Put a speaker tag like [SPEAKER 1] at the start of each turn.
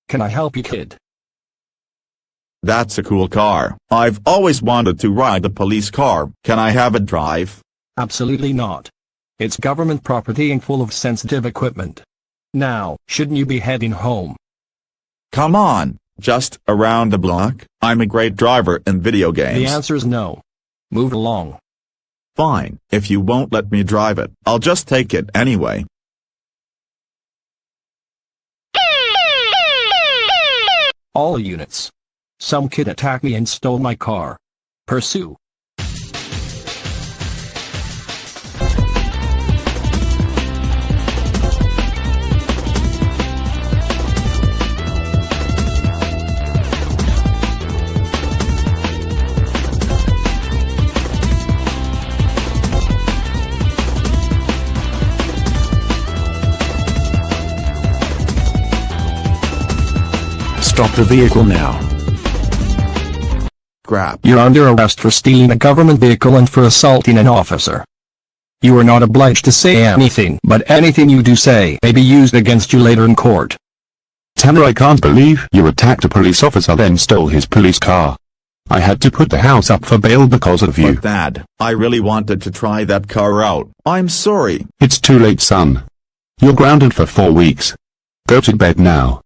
[SPEAKER 1] Can I help you, kid?
[SPEAKER 2] That's a cool car. I've always wanted to ride a police car. Can I have a drive?
[SPEAKER 1] Absolutely not. It's government property and full of sensitive equipment. Now, shouldn't you be heading home?
[SPEAKER 2] Come on, just around the block. I'm a great driver in video games.
[SPEAKER 1] The answer is no. Move along.
[SPEAKER 2] Fine, if you won't let me drive it, I'll just take it anyway.
[SPEAKER 1] All units. Some kid attacked me and stole my car. Pursue.
[SPEAKER 3] Stop the vehicle now.
[SPEAKER 2] Crap.
[SPEAKER 1] You're under arrest for stealing a government vehicle and for assaulting an officer. You are not obliged to say anything, but anything you do say may be used against you later in court.
[SPEAKER 3] Tanner, I can't believe you attacked a police officer then stole his police car. I had to put the house up for bail because of you.
[SPEAKER 2] But Dad, I really wanted to try that car out. I'm sorry.
[SPEAKER 3] It's too late, son. You're grounded for 4 weeks. Go to bed now.